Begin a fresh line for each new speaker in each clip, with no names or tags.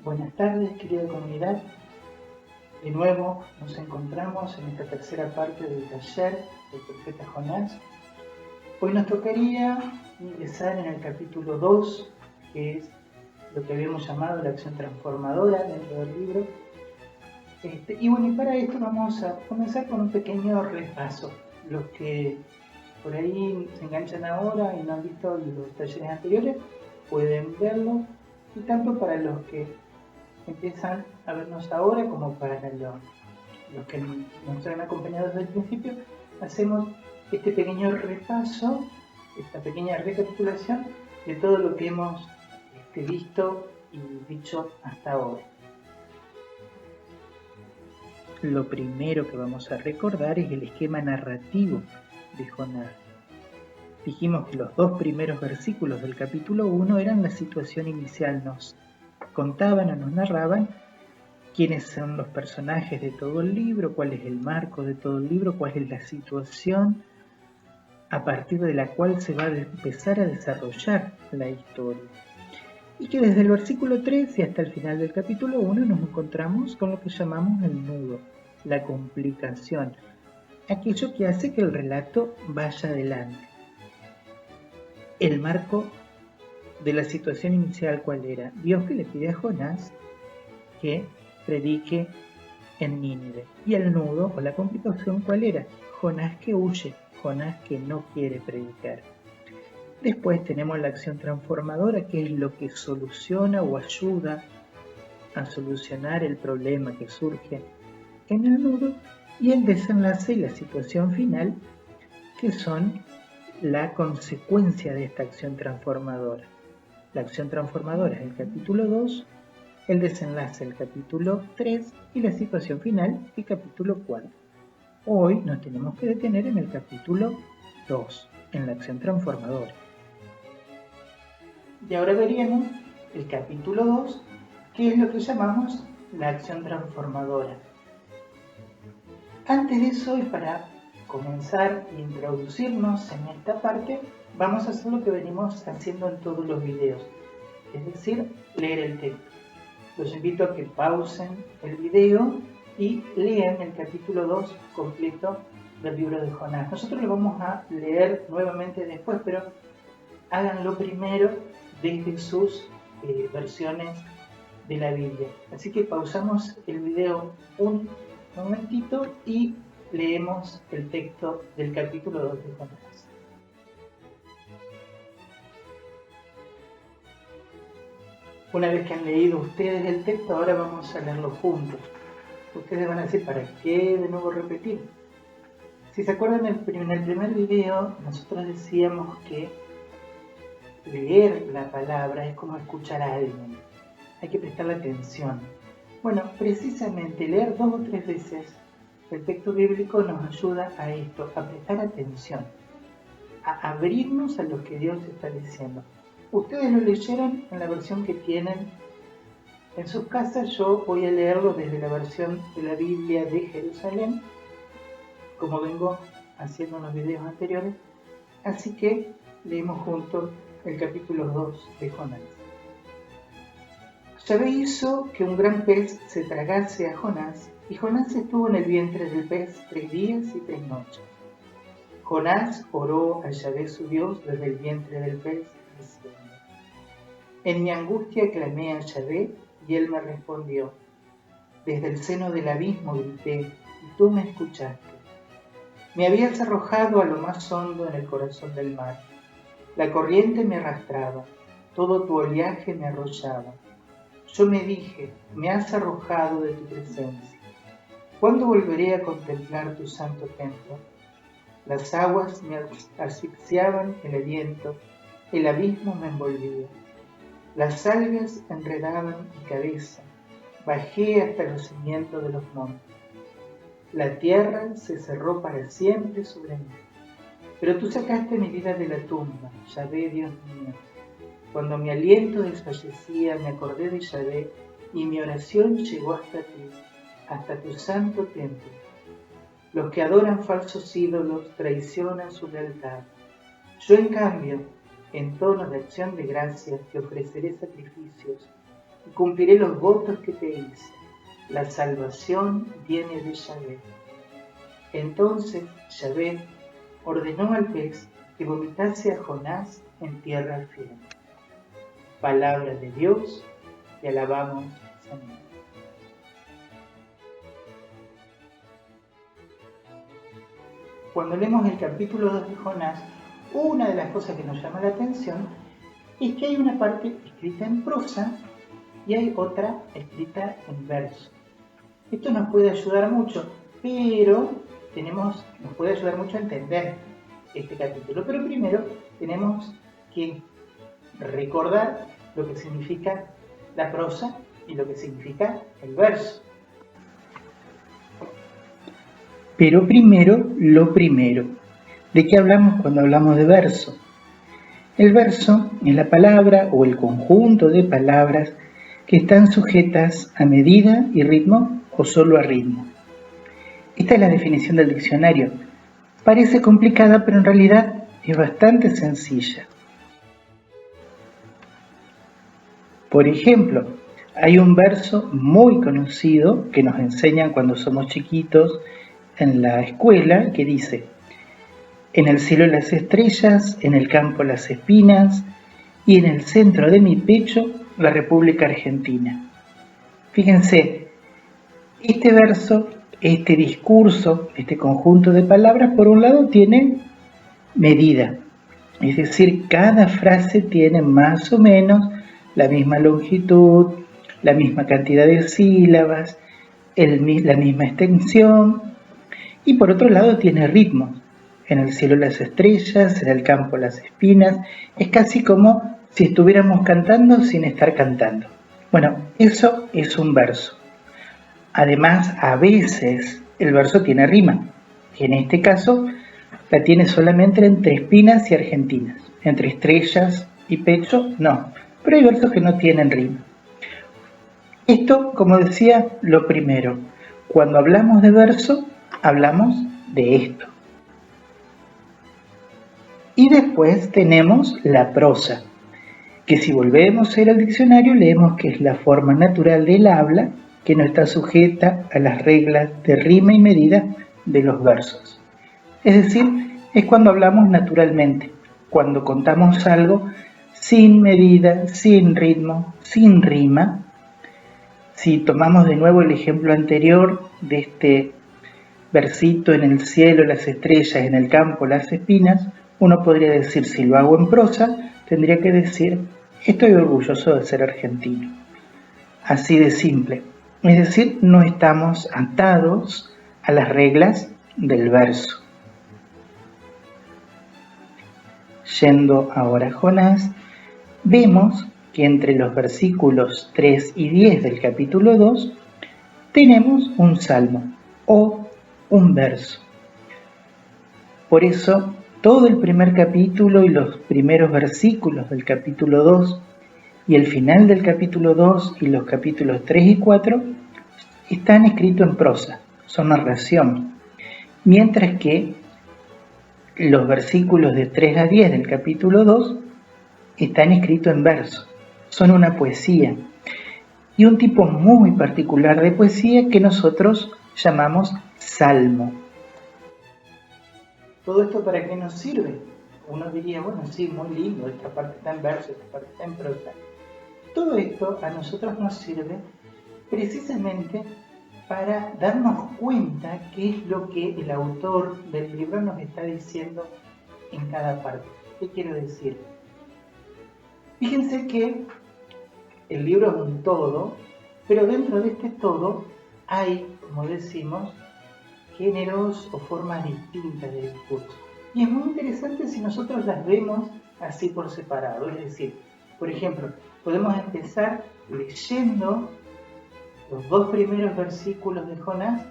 Buenas tardes, querida comunidad. De nuevo nos encontramos en esta tercera parte del taller del profeta Jonás. Hoy nos tocaría ingresar en el capítulo 2, que es lo que habíamos llamado la acción transformadora dentro del libro. Y para esto vamos a comenzar con un pequeño repaso. Los que por ahí se enganchan ahora y no han visto los talleres anteriores pueden verlo, y tanto para los que empiezan a vernos ahora como para los que nos han acompañado desde el principio, hacemos este pequeño repaso, esta pequeña recapitulación de todo lo que hemos visto y dicho hasta ahora. Lo primero que vamos a recordar es el esquema narrativo de Jonás. Dijimos que los dos primeros versículos del capítulo 1 eran la situación inicial, nos contaban o nos narraban quiénes son los personajes de todo el libro, cuál es el marco de todo el libro, cuál es la situación a partir de la cual se va a empezar a desarrollar la historia. Y que desde el versículo 3 y hasta el final del capítulo 1 nos encontramos con lo que llamamos el nudo, la complicación, aquello que hace que el relato vaya adelante. El marco de la situación inicial, ¿cuál era? Dios que le pide a Jonás que predique en Nínive. Y el nudo o la complicación, ¿cuál era? Jonás que huye, Jonás que no quiere predicar. Después tenemos la acción transformadora, que es lo que soluciona o ayuda a solucionar el problema que surge en el nudo, y el desenlace y la situación final, que son la consecuencia de esta acción transformadora. La acción transformadora es el capítulo 2, el desenlace el capítulo 3 y la situación final el capítulo 4. Hoy nos tenemos que detener en el capítulo 2, en la acción transformadora. Y ahora veríamos el capítulo 2, que es lo que llamamos la acción transformadora. Antes de eso, y para comenzar e introducirnos en esta parte, vamos a hacer lo que venimos haciendo en todos los videos, es decir, leer el texto. Los invito a que pausen el video y lean el capítulo 2 completo del libro de Jonás. Nosotros lo vamos a leer nuevamente después, pero háganlo primero desde sus versiones de la Biblia. Así que pausamos el video un momentito y leemos el texto del capítulo 2 de Jonás. Una vez que han leído ustedes el texto, ahora vamos a leerlo juntos. Ustedes van a decir, ¿para qué de nuevo repetir? Si se acuerdan, en el primer video nosotros decíamos que leer la palabra es como escuchar a alguien. Hay que prestarle atención. Bueno, precisamente leer 2 o 3 veces el texto bíblico nos ayuda a esto, a prestar atención, a abrirnos a lo que Dios está diciendo. Ustedes lo leyeron en la versión que tienen en sus casas. Yo voy a leerlo desde la versión de la Biblia de Jerusalén, como vengo haciendo en los videos anteriores. Así que leemos juntos el capítulo 2 de Jonás. Yahvé hizo que un gran pez se tragase a Jonás, y Jonás estuvo en el vientre del pez 3 días y 3 noches. Jonás oró a Yahvé su Dios desde el vientre del pez, diciendo: En mi angustia clamé a Yahvé, y él me respondió. Desde el seno del abismo grité, y tú me escuchaste. Me habías arrojado a lo más hondo en el corazón del mar. La corriente me arrastraba, todo tu oleaje me arrollaba. Yo me dije, me has arrojado de tu presencia. ¿Cuándo volveré a contemplar tu santo templo? Las aguas me asfixiaban el aliento, el abismo me envolvía. Las algas enredaban mi cabeza, bajé hasta los cimientos de los montes. La tierra se cerró para siempre sobre mí. Pero tú sacaste mi vida de la tumba, Yahvé, Dios mío. Cuando mi aliento desfallecía, me acordé de Yahvé, y mi oración llegó hasta ti, hasta tu santo templo. Los que adoran falsos ídolos traicionan su lealtad. Yo, en cambio, en tono de acción de gracias, te ofreceré sacrificios. y cumpliré los votos que te hice. La salvación viene de Yahvé. Entonces Yahvé ordenó al pez que vomitase a Jonás en tierra firme. Palabra de Dios, te alabamos, Señor. Cuando leemos el capítulo 2 de Jonás, una de las cosas que nos llama la atención es que hay una parte escrita en prosa y hay otra escrita en verso. Esto nos puede ayudar mucho, pero nos puede ayudar mucho a entender este capítulo. Pero primero tenemos que recordar lo que significa la prosa y lo que significa el verso. Pero primero, lo primero. ¿De qué hablamos cuando hablamos de verso? El verso es la palabra o el conjunto de palabras que están sujetas a medida y ritmo o solo a ritmo. Esta es la definición del diccionario. Parece complicada, pero en realidad es bastante sencilla. Por ejemplo, hay un verso muy conocido que nos enseñan cuando somos chiquitos en la escuela que dice: en el cielo las estrellas, en el campo las espinas y en el centro de mi pecho la República Argentina. Fíjense, este verso, este discurso, este conjunto de palabras, por un lado tiene medida, es decir, cada frase tiene más o menos la misma longitud, la misma cantidad de sílabas, la misma extensión, y por otro lado tiene ritmo. En el cielo las estrellas, en el campo las espinas, es casi como si estuviéramos cantando sin estar cantando. Bueno, eso es un verso. Además, a veces el verso tiene rima. En este caso, la tiene solamente entre espinas y argentinas. Entre estrellas y pecho, no. Pero hay versos que no tienen rima. Esto, como decía, lo primero. Cuando hablamos de verso, hablamos de esto. Y después tenemos la prosa, que si volvemos a ir al diccionario leemos que es la forma natural del habla que no está sujeta a las reglas de rima y medida de los versos. Es decir, es cuando hablamos naturalmente, cuando contamos algo sin medida, sin ritmo, sin rima. Si tomamos de nuevo el ejemplo anterior de este versito: en el cielo las estrellas, en el campo las espinas, uno podría decir, si lo hago en prosa, tendría que decir: estoy orgulloso de ser argentino. Así de simple. Es decir, no estamos atados a las reglas del verso. Yendo ahora a Jonás, vemos que entre los versículos 3 y 10 del capítulo 2 tenemos un salmo o un verso. Por eso, todo el primer capítulo y los primeros versículos del capítulo 2 y el final del capítulo 2 y los capítulos 3 y 4 están escritos en prosa, son narración, mientras que los versículos de 3 a 10 del capítulo 2 están escritos en verso, son una poesía, y un tipo muy particular de poesía que nosotros llamamos salmo. ¿Todo esto para qué nos sirve? Uno diría, bueno, sí, muy lindo, esta parte está en verso, esta parte está en prosa. Todo esto a nosotros nos sirve precisamente para darnos cuenta qué es lo que el autor del libro nos está diciendo en cada parte. ¿Qué quiero decir? Fíjense que el libro es un todo, pero dentro de este todo hay, como decimos, géneros o formas distintas de discurso. Y es muy interesante si nosotros las vemos así por separado. Es decir, por ejemplo, podemos empezar leyendo los dos primeros versículos de Jonás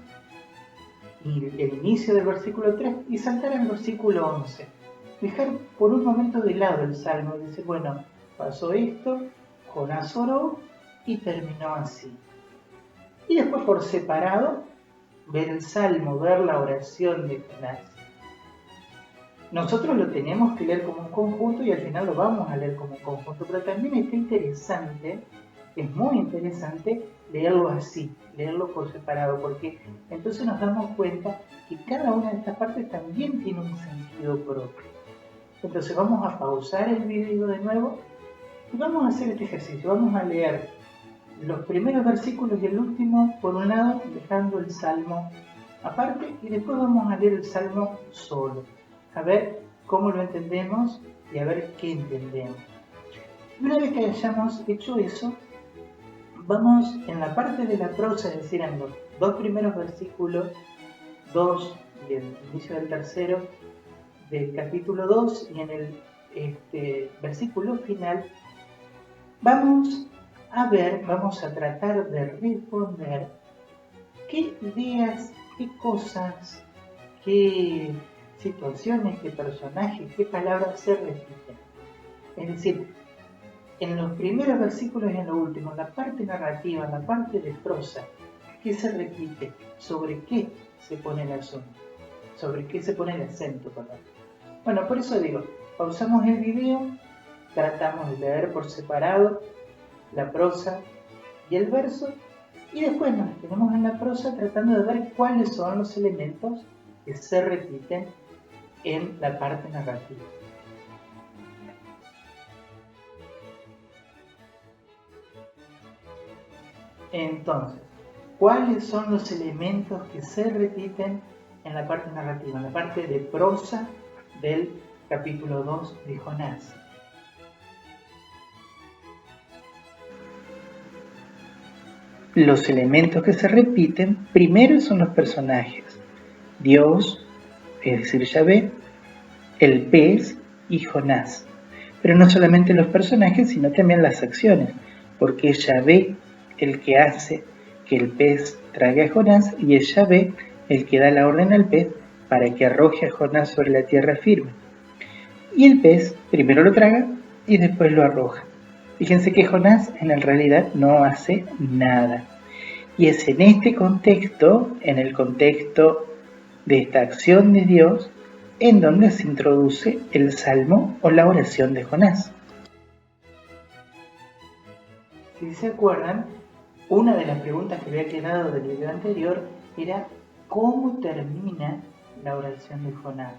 y el inicio del versículo 3 y saltar al versículo 11. Dejar por un momento de lado el salmo y decir, bueno, pasó esto, Jonás oró y terminó así. Y después por separado, ver el salmo, ver la oración de Jonás. Nosotros lo tenemos que leer como un conjunto y al final lo vamos a leer como un conjunto, pero también está interesante es muy interesante leerlo así, leerlo por separado, porque entonces nos damos cuenta que cada una de estas partes también tiene un sentido propio. Entonces vamos a pausar el video de nuevo y vamos a hacer este ejercicio. Vamos a leer los primeros versículos y el último por un lado, dejando el Salmo aparte, y después vamos a leer el Salmo solo, a ver cómo lo entendemos y a ver qué entendemos. Y una vez que hayamos hecho eso, vamos en la parte de la prosa, es decir, en los dos primeros versículos, 2 y el inicio del tercero del capítulo 2, y en el versículo final, vamos a tratar de responder qué ideas, qué cosas, qué situaciones, qué personajes, qué palabras se repiten. Es decir, en los primeros versículos y en lo último, en la parte narrativa, en la parte de prosa, ¿qué se repite? ¿Sobre qué se pone el asunto? ¿Sobre qué se pone el acento? Perdón. Bueno, por eso digo, pausamos el video, tratamos de leer por separado la prosa y el verso, y después nos tenemos en la prosa tratando de ver cuáles son los elementos que se repiten en la parte narrativa. Entonces, ¿cuáles son los elementos que se repiten en la parte narrativa, en la parte de prosa del capítulo 2 de Jonás? Los elementos que se repiten primero son los personajes: Dios, es decir, Yahvé, el pez y Jonás. Pero no solamente los personajes, sino también las acciones, porque es Yahvé el que hace que el pez trague a Jonás, y es Yahvé el que da la orden al pez para que arroje a Jonás sobre la tierra firme. Y el pez primero lo traga y después lo arroja. Fíjense que Jonás en realidad no hace nada. Y es en este contexto, en el contexto de esta acción de Dios, en donde se introduce el salmo o la oración de Jonás. Si se acuerdan, una de las preguntas que había quedado del video anterior era ¿cómo termina la oración de Jonás?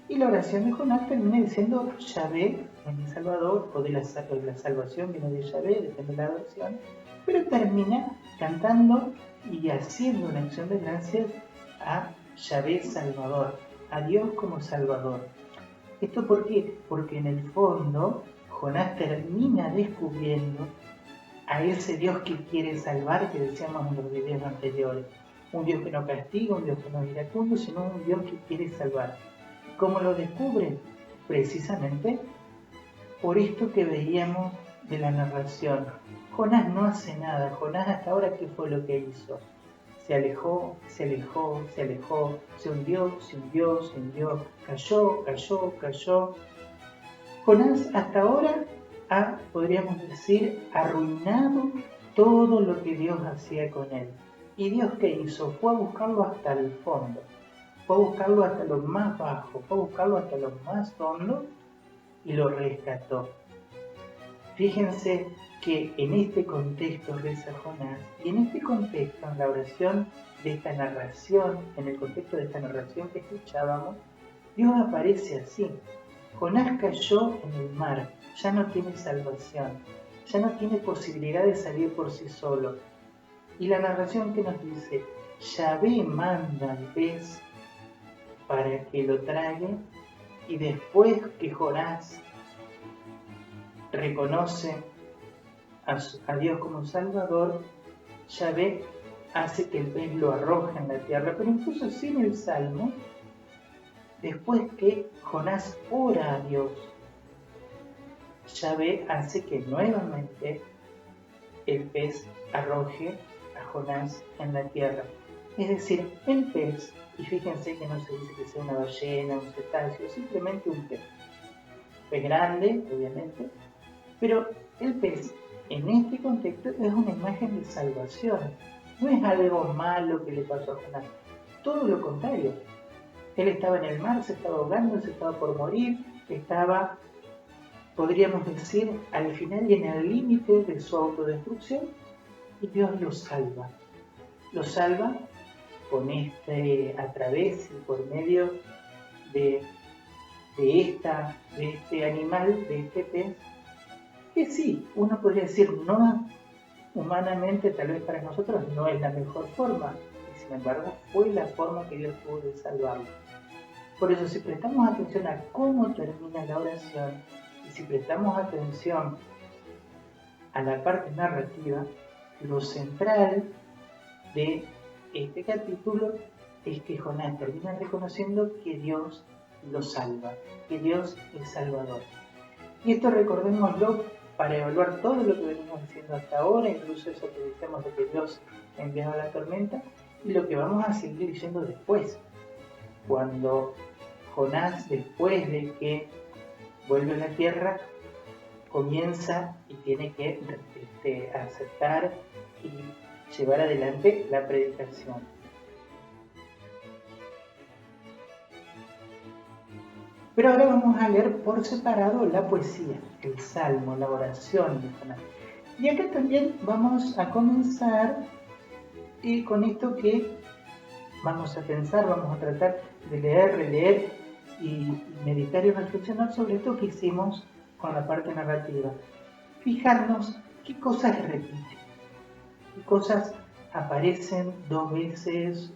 Y la oración de Jonás termina diciendo Yahvé es mi Salvador, o de la salvación viene de Yahvé, depende de la versión, pero termina cantando y haciendo una acción de gracias a Yahvé Salvador, a Dios como Salvador. ¿Esto por qué? Porque en el fondo Jonás termina descubriendo a ese Dios que quiere salvar, que decíamos en los videos anteriores. Un Dios que no castiga, un Dios que no es iracundo, sino un Dios que quiere salvar. ¿Cómo lo descubre? Precisamente por esto que veíamos de la narración. Jonás no hace nada. Jonás hasta ahora, ¿qué fue lo que hizo? Se alejó, se alejó, se alejó, se hundió, se hundió, se hundió, cayó, cayó, cayó. Jonás hasta ahora ha, podríamos decir, arruinado todo lo que Dios hacía con él. ¿Y Dios qué hizo? Fue a buscarlo hasta el fondo, fue a buscarlo hasta lo más bajo, fue a buscarlo hasta lo más hondo y lo rescató. Fíjense que en este contexto reza Jonás, y en este contexto, en la oración de esta narración, en el contexto de esta narración que escuchábamos, Dios aparece así. Jonás cayó en el mar, ya no tiene salvación, ya no tiene posibilidad de salir por sí solo. Y la narración que nos dice, Yahvé manda al pez para que lo trague, y después que Jonás reconoce a Dios como Salvador, Yahvé hace que el pez lo arroje en la tierra. Pero incluso sin el Salmo, después que Jonás ora a Dios, Yahvé hace que nuevamente el pez arroje a Jonás en la tierra. Es decir, el pez, y fíjense que no se dice que sea una ballena, un cetáceo, simplemente un pez. Pez grande, obviamente, pero el pez en este contexto es una imagen de salvación. No es algo malo que le pasó a Jonás, todo lo contrario. Él estaba en el mar, se estaba ahogando, se estaba por morir, estaba podríamos decir, al final y en el límite de su autodestrucción, y Dios lo salva. Lo salva con a través y por medio de este animal, de este pez, que sí, uno podría decir, no humanamente, tal vez para nosotros no es la mejor forma, y sin embargo fue la forma que Dios tuvo de salvarlo. Por eso, si prestamos atención a cómo termina la oración, y si prestamos atención a la parte narrativa, lo central de este capítulo es que Jonás termina reconociendo que Dios lo salva, que Dios es salvador. Y esto recordémoslo para evaluar todo lo que venimos diciendo hasta ahora, incluso eso que decíamos de que Dios envió la tormenta, y lo que vamos a seguir diciendo después, cuando Jonás, después de que vuelve a la tierra, comienza y tiene que aceptar y llevar adelante la predicación. Pero ahora vamos a leer por separado la poesía, el salmo, la oración de Jonás. Y acá también vamos a comenzar con esto que vamos a pensar, vamos a tratar de leer, releer y meditar y reflexionar sobre esto que hicimos con la parte narrativa. Fijarnos qué cosas repiten, qué cosas aparecen 2 veces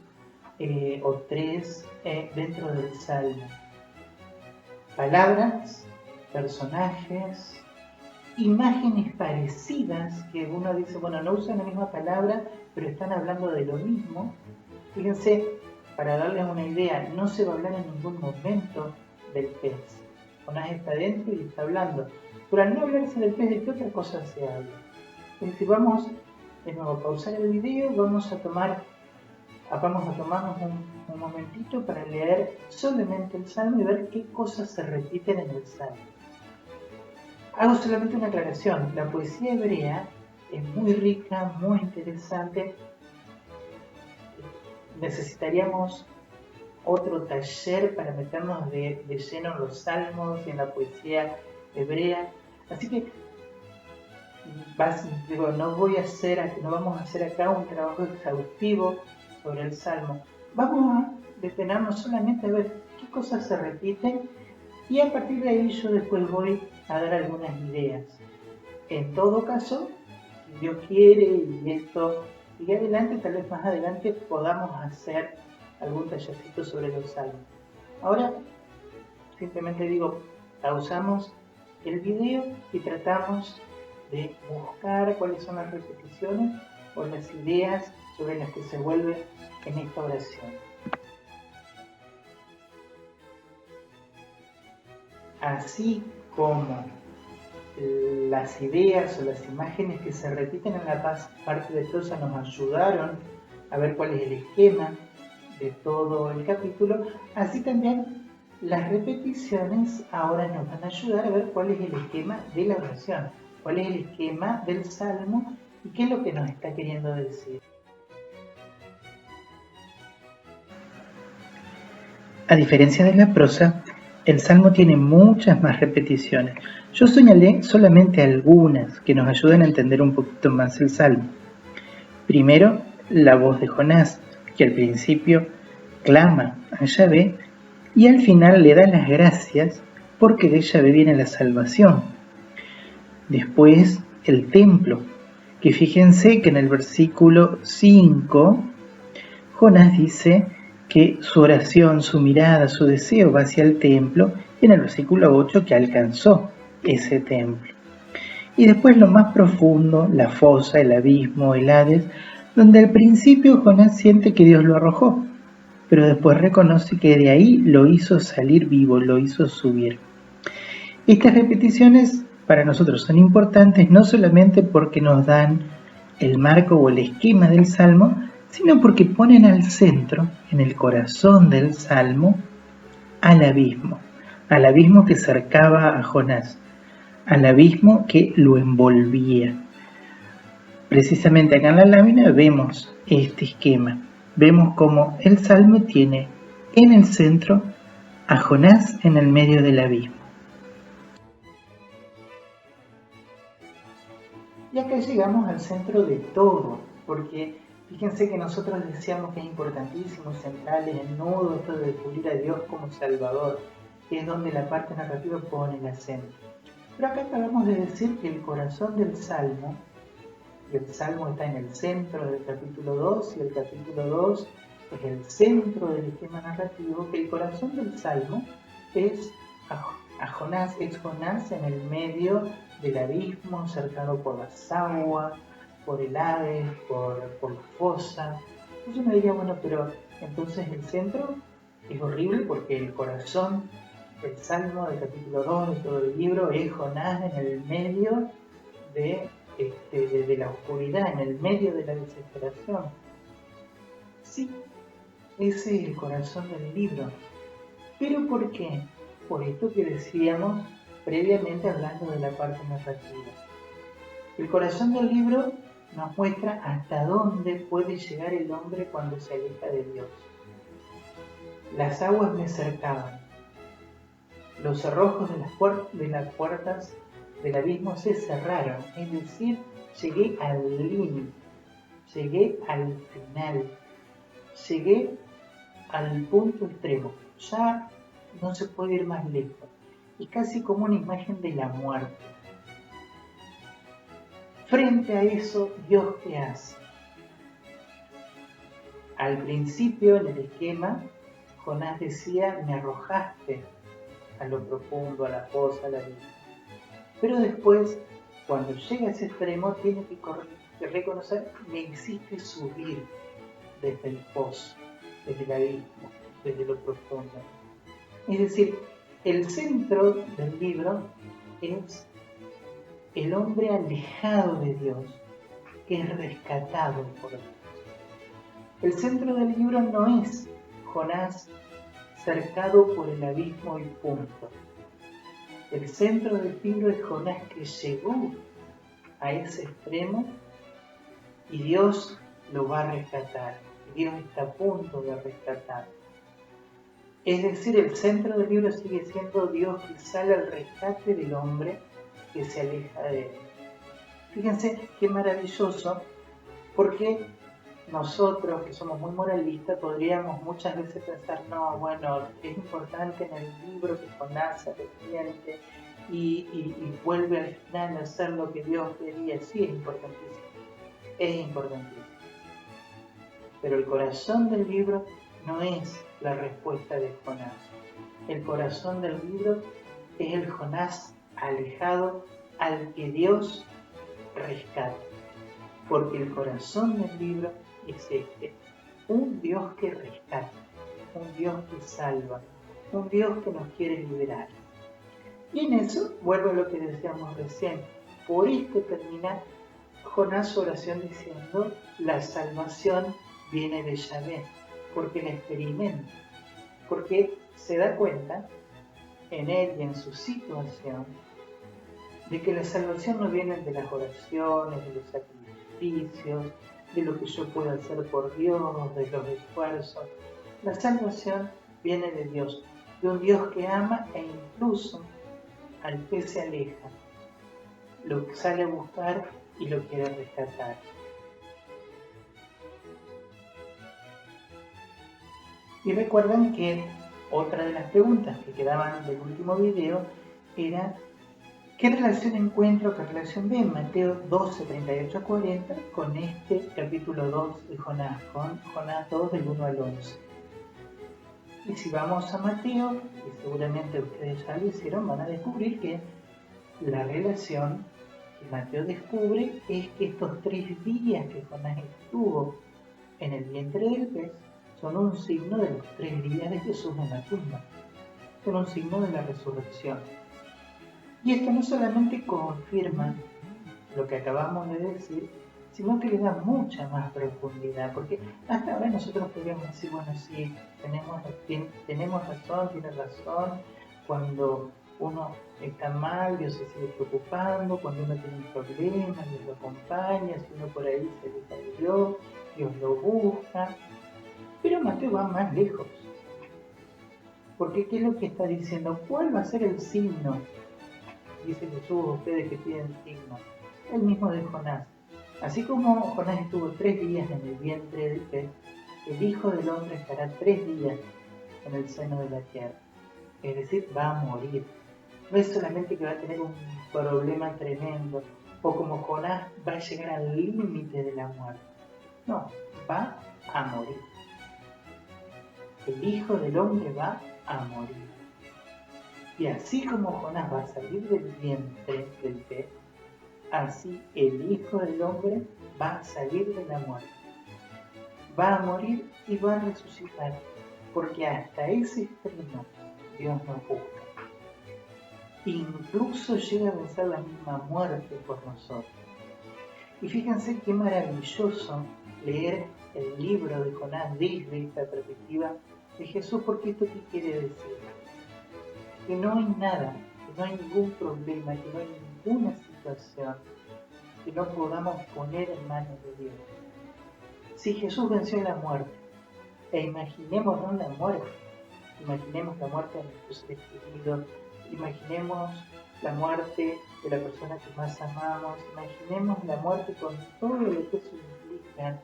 o 3 dentro del salmo. Palabras, personajes, imágenes parecidas que uno dice, bueno, no usan la misma palabra, pero están hablando de lo mismo. Fíjense, para darles una idea, no se va a hablar en ningún momento del pez. Jonás está dentro y está hablando. Pero al no hablarse del pez, ¿de qué otra cosa se habla? Es decir, vamos de nuevo a pausar el video, vamos a tomarnos un momentito para leer solamente el salmo y ver qué cosas se repiten en el salmo. Hago solamente una aclaración, la poesía hebrea es muy rica, muy interesante. Necesitaríamos otro taller para meternos de lleno en los salmos y en la poesía hebrea, así que no vamos a hacer acá un trabajo exhaustivo sobre el salmo. Vamos a detenernos solamente a ver qué cosas se repiten y a partir de ahí yo después voy a dar algunas ideas. En todo caso, si Dios quiere y esto sigue adelante, tal vez más adelante podamos hacer algún tallercito sobre los salmos. Ahora, simplemente pausamos el video y tratamos de buscar cuáles son las repeticiones o las ideas sobre las que se vuelve en esta oración. Así como las ideas o las imágenes que se repiten en la parte de prosa nos ayudaron a ver cuál es el esquema de todo el capítulo, así también las repeticiones ahora nos van a ayudar a ver cuál es el esquema de la oración, cuál es el esquema del salmo y qué es lo que nos está queriendo decir. A diferencia de la prosa, el salmo tiene muchas más repeticiones. Yo señalé solamente algunas que nos ayudan a entender un poquito más el salmo. Primero, la voz de Jonás, que al principio clama a Yahvé y al final le da las gracias porque de Yahvé viene la salvación. Después, el templo, que fíjense que en el versículo 5, Jonás dice que su oración, su mirada, su deseo va hacia el templo, y en el versículo 8 que alcanzó ese templo. Y después lo más profundo, la fosa, el abismo, el Hades, donde al principio Jonás siente que Dios lo arrojó, pero después reconoce que de ahí lo hizo salir vivo, lo hizo subir. Estas repeticiones para nosotros son importantes no solamente porque nos dan el marco o el esquema del salmo, sino porque ponen al centro, en el corazón del salmo, al abismo que cercaba a Jonás, al abismo que lo envolvía. Precisamente acá en la lámina vemos este esquema, vemos cómo el salmo tiene en el centro a Jonás en el medio del abismo. Y acá llegamos al centro de todo, porque fíjense que nosotros decíamos que es importantísimo, central, es el nudo, esto de descubrir a Dios como Salvador, que es donde la parte narrativa pone el acento. Pero acá acabamos de decir que el corazón del Salmo, y el Salmo está en el centro del capítulo 2, y el capítulo 2 es el centro del esquema narrativo, que el corazón del Salmo es Jonás en el medio del abismo, cercado por las aguas, por el Hades, por la fosa. Entonces uno diría, bueno, pero entonces el centro es horrible porque el corazón del Salmo, del capítulo 2, de todo el libro, es Jonás en el medio de la oscuridad, en el medio de la desesperación. Sí, ese es el corazón del libro. ¿Pero por qué? Por esto que decíamos previamente hablando de la parte narrativa. El corazón del libro nos muestra hasta dónde puede llegar el hombre cuando se aleja de Dios. Las aguas me cercaban, los cerrojos de las puertas del abismo se cerraron, es decir, llegué al límite, llegué al final, llegué al punto extremo, ya no se puede ir más lejos, y casi como una imagen de la muerte. Frente a eso, ¿Dios qué hace? Al principio, en el esquema, Jonás decía, me arrojaste a lo profundo, a la fosa, a la vida. Pero después, cuando llega a ese extremo, tiene que reconocer, me hiciste subir desde el pozo, desde el abismo, desde lo profundo. Es decir, el centro del libro es el hombre alejado de Dios, que es rescatado por Dios. El centro del libro no es Jonás cercado por el abismo y punto. El centro del libro es Jonás que llegó a ese extremo y Dios lo va a rescatar. Dios está a punto de rescatar. Es decir, el centro del libro sigue siendo Dios que sale al rescate del hombre que se aleja de él. Fíjense qué maravilloso, porque nosotros que somos muy moralistas podríamos muchas veces pensar, no, bueno, es importante en el libro que Jonás se arrepiente y vuelve al final a hacer lo que Dios quería. Sí, es importantísimo. Pero el corazón del libro no es la respuesta de Jonás. El corazón del libro es el Jonás alejado al que Dios rescata. Porque el corazón del libro es un Dios que rescata, un Dios que salva, un Dios que nos quiere liberar. Y en eso vuelvo a lo que decíamos recién. Por esto termina Jonás su oración diciendo, la salvación viene de Yahvé, porque la experimenta, porque se da cuenta en él y en su situación de que la salvación no viene de las oraciones, de los sacrificios, de lo que yo pueda hacer por Dios, de los esfuerzos. La salvación viene de Dios, de un Dios que ama e incluso al que se aleja, lo sale a buscar y lo quiere rescatar. Y recuerden que otra de las preguntas que quedaban del último video era ¿qué relación encuentro, qué relación ve en Mateo 12, 38 a 40 con este capítulo 2 de Jonás, con Jonás 2 del 1 al 11? Y si vamos a Mateo, y seguramente ustedes ya lo hicieron, van a descubrir que la relación que Mateo descubre es que estos 3 días que Jonás estuvo en el vientre del pez son un signo de los 3 días de Jesús en la tumba, son un signo de la resurrección. Y esto no solamente confirma lo que acabamos de decir, sino que le da mucha más profundidad, porque hasta ahora nosotros podríamos decir, bueno, sí, tenemos razón, tiene razón, cuando uno está mal, Dios se sigue preocupando, cuando uno tiene un problema, Dios lo acompaña, si uno por ahí se aleja de Dios, Dios lo busca. Pero Mateo va más lejos, porque ¿qué es lo que está diciendo? ¿Cuál va a ser el signo? Dice Jesús, ustedes que piden signo. el mismo de Jonás. Así como Jonás estuvo 3 días en el vientre del pez, el Hijo del Hombre estará 3 días en el seno de la tierra. Es decir, va a morir. No es solamente que va a tener un problema tremendo, o como Jonás va a llegar al límite de la muerte. No, va a morir. El Hijo del Hombre va a morir. Y así como Jonás va a salir del vientre del pez, así el Hijo del Hombre va a salir de la muerte. Va a morir y va a resucitar, porque hasta ese extremo Dios nos busca. Incluso llega a vencer la misma muerte por nosotros. Y fíjense qué maravilloso leer el libro de Jonás desde esta perspectiva de Jesús, porque esto qué quiere decir. Que no hay nada, que no hay ningún problema, que no hay ninguna situación que no podamos poner en manos de Dios. Si Jesús venció la muerte, e imaginémonos la muerte, imaginemos la muerte de nuestros seres queridos, imaginemos la muerte de la persona que más amamos, imaginemos la muerte con todo lo que eso implica,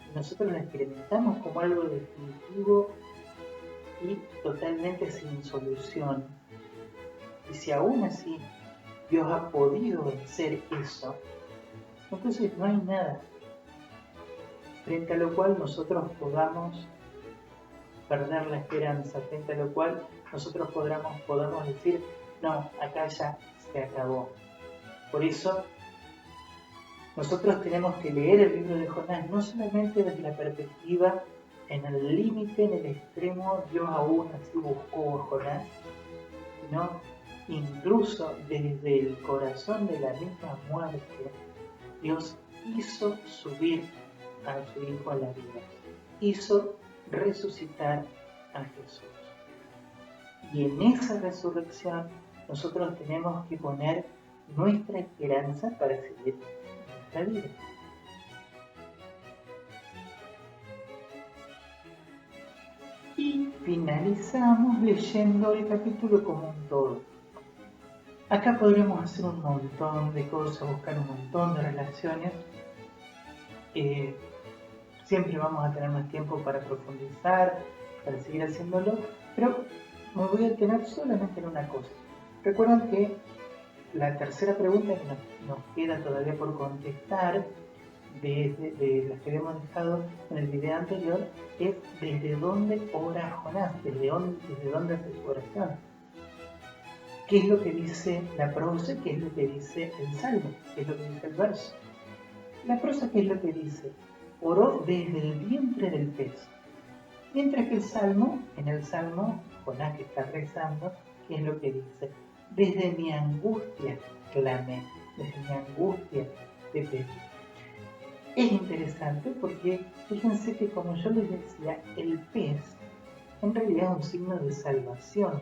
y nosotros la experimentamos como algo definitivo y totalmente sin solución. Y si aún así Dios ha podido vencer eso, entonces no hay nada frente a lo cual nosotros podamos perder la esperanza, frente a lo cual nosotros podamos decir, no, acá ya se acabó. Por eso, nosotros tenemos que leer el libro de Jonás, no solamente desde la perspectiva, en el límite, en el extremo, Dios aún así buscó a Jonás, sino incluso desde el corazón de la misma muerte, Dios hizo subir a su Hijo a la vida, hizo resucitar a Jesús. Y en esa resurrección nosotros tenemos que poner nuestra esperanza para seguir nuestra vida. Y finalizamos leyendo el capítulo como un todo. Acá podríamos hacer un montón de cosas, buscar un montón de relaciones. Siempre vamos a tener más tiempo para profundizar, para seguir haciéndolo, pero me voy a detener solamente en una cosa. Recuerden que la tercera pregunta que nos queda todavía por contestar de las que habíamos dejado en el video anterior es ¿desde dónde ora Jonás? ¿Desde dónde hace su oración? ¿Qué es lo que dice la prosa? ¿Qué es lo que dice el salmo? ¿Qué es lo que dice el verso? La prosa, ¿qué es lo que dice? Oró desde el vientre del pez. Mientras que en el salmo, Jonás que está rezando, ¿qué es lo que dice? Desde mi angustia clamé, desde mi angustia te pedí. Es interesante porque fíjense que, como yo les decía, el pez en realidad es un signo de salvación.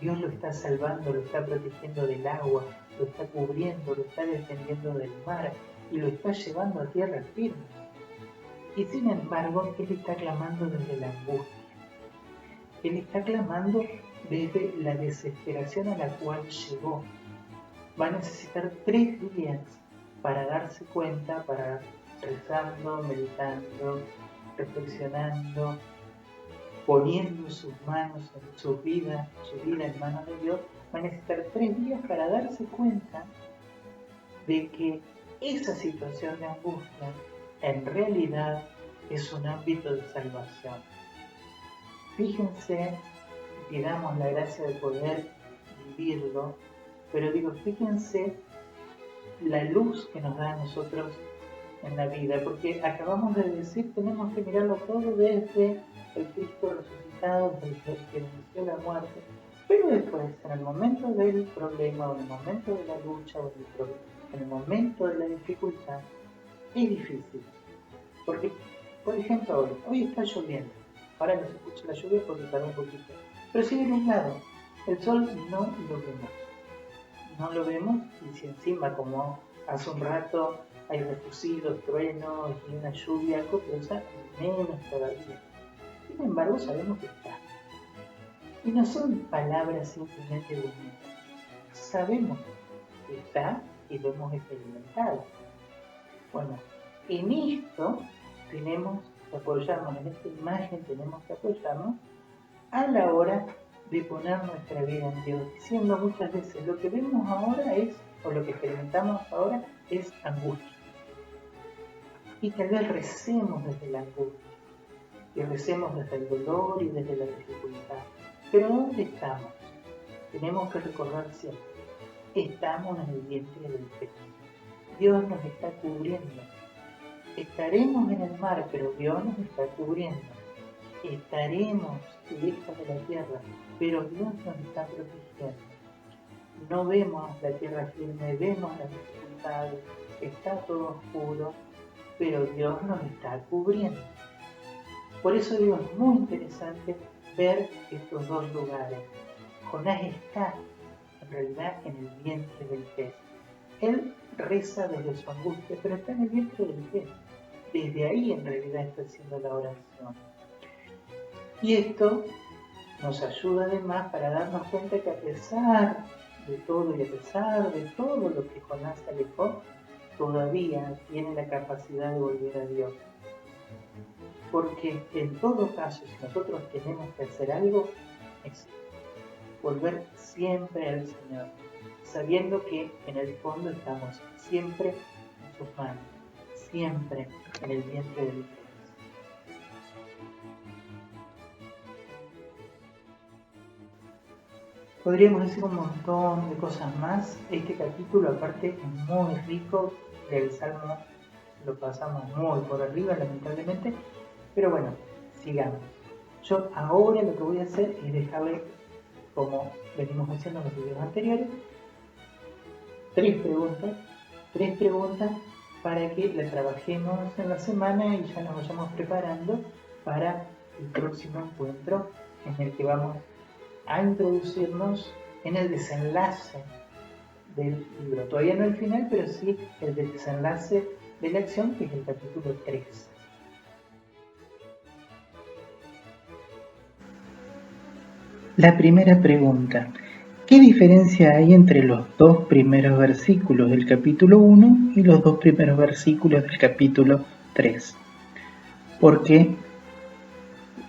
Dios lo está salvando, lo está protegiendo del agua, lo está cubriendo, lo está defendiendo del mar y lo está llevando a tierra firme. Y sin embargo, Él está clamando desde la angustia. Él está clamando desde la desesperación a la cual llegó. Va a necesitar 3 días para darse cuenta, para rezando, meditando, reflexionando, poniendo sus manos en su vida en manos de Dios. Va a necesitar 3 días para darse cuenta de que esa situación de angustia en realidad es un ámbito de salvación. Fíjense, pidamos la gracia de poder vivirlo, pero fíjense la luz que nos da a nosotros en la vida, porque acabamos de decir, tenemos que mirarlo todo desde el Cristo resucitado, desde el que venció la muerte, pero después, en el momento del problema, o en el momento de la lucha, o en el momento de la dificultad, es difícil. Porque, por ejemplo, hoy está lloviendo. Ahora no se escucha la lluvia porque paró un poquito. Pero sigue nublado. El sol no lo vemos. No lo vemos, y si encima, como hace un rato, hay refugios, truenos y una lluvia copiosa, menos todavía. Sin embargo, sabemos que está. Y no son palabras simplemente bonitas. Sabemos que está y lo hemos experimentado. Bueno, en esto tenemos que apoyarnos, en esta imagen tenemos que apoyarnos a la hora de poner nuestra vida en Dios, diciendo muchas veces lo que vemos ahora es, o lo que experimentamos ahora es angustia. Y tal vez recemos desde la angustia, y recemos desde el dolor y desde la dificultad. Pero ¿dónde estamos? Tenemos que recordar siempre, estamos en el vientre del pez. Dios nos está cubriendo. Estaremos en el mar, pero Dios nos está cubriendo. Estaremos lejos de la tierra, pero Dios nos está protegiendo. No vemos la tierra firme, vemos las dificultades, está todo oscuro, pero Dios nos está cubriendo. Por eso digo, es muy interesante ver estos dos lugares. Jonás está en realidad en el vientre del pez. Él reza desde su angustia, pero está en el vientre del pez. Desde ahí en realidad está haciendo la oración. Y esto nos ayuda además para darnos cuenta que a pesar de todo y a pesar de todo lo que Jonás alejó, todavía tiene la capacidad de volver a Dios. Porque en todo caso, si nosotros tenemos que hacer algo, es volver siempre al Señor, sabiendo que en el fondo estamos siempre en sus manos, siempre en el vientre del pez. Podríamos decir un montón de cosas más. Este capítulo aparte es muy rico, del Salmo lo pasamos muy por arriba lamentablemente, pero bueno, sigamos. Yo ahora lo que voy a hacer es dejarle, como venimos haciendo en los videos anteriores, tres preguntas para que las trabajemos en la semana y ya nos vayamos preparando para el próximo encuentro en el que vamos a introducirnos en el desenlace del libro. Todavía no el final, pero sí el desenlace de la acción, que es el capítulo 3. La primera pregunta: ¿qué diferencia hay entre los dos primeros versículos del capítulo 1 y los dos primeros versículos del capítulo 3? Porque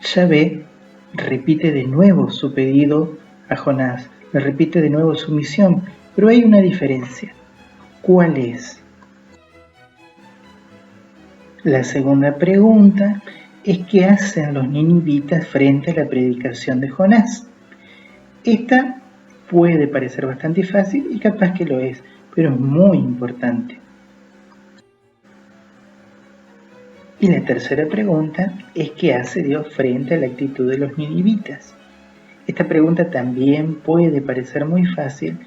Yahvé repite de nuevo su pedido a Jonás, le repite de nuevo su misión, pero hay una diferencia. ¿Cuál es? La segunda pregunta es: ¿qué hacen los ninivitas frente a la predicación de Jonás? Esta puede parecer bastante fácil y capaz que lo es, pero es muy importante. Y la tercera pregunta es: ¿qué hace Dios frente a la actitud de los ninivitas? Esta pregunta también puede parecer muy fácil,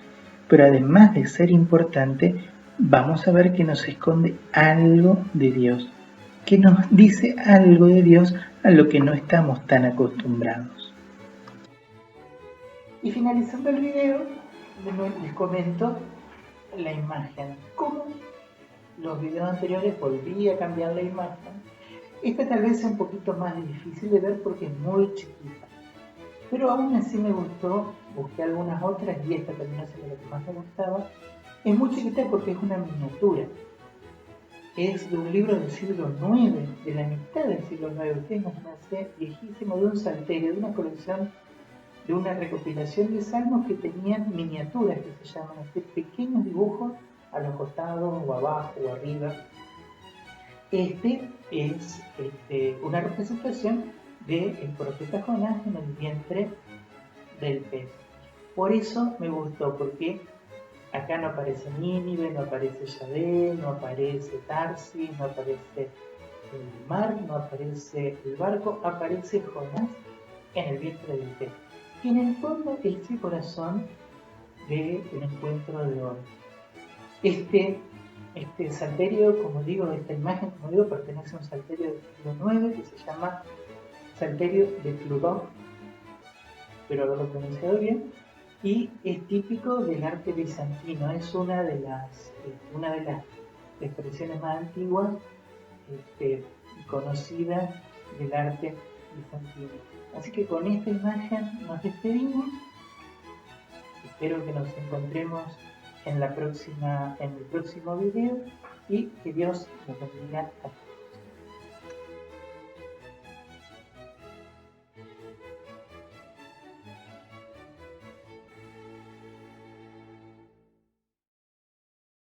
pero además de ser importante, vamos a ver que nos esconde algo de Dios, que nos dice algo de Dios a lo que no estamos tan acostumbrados. Y finalizando el video, les comento la imagen. Como los videos anteriores volví a cambiar la imagen. Esta tal vez sea un poquito más difícil de ver porque es muy chiquita. Pero aún así me gustó, busqué algunas otras y esta terminó siendo la que más me gustaba. Es muy chiquita porque es una miniatura. Es de un libro del siglo IX, de la mitad del siglo IX. Ustedes imagínense, viejísimo, de un salterio, de una colección, de una recopilación de salmos que tenían miniaturas, que se llaman pequeños dibujos a los costados o abajo o arriba. Este es una representación del profeta Jonás en el vientre del pez. Por eso me gustó, porque acá no aparece Nínive, no aparece Yahvé, no aparece Tarsis, no aparece el mar, no aparece el barco, aparece Jonás en el vientre del pez. Y en el fondo es el corazón del encuentro de hoy. Este salterio, como digo, esta imagen, como digo, pertenece a un salterio del siglo IX que se llama Salterio de Clodagh, espero haberlo pronunciado bien, y es típico del arte bizantino. Es una de las expresiones más antiguas conocidas del arte bizantino. Así que con esta imagen nos despedimos. Espero que nos encontremos en el próximo video y que Dios los bendiga a todos.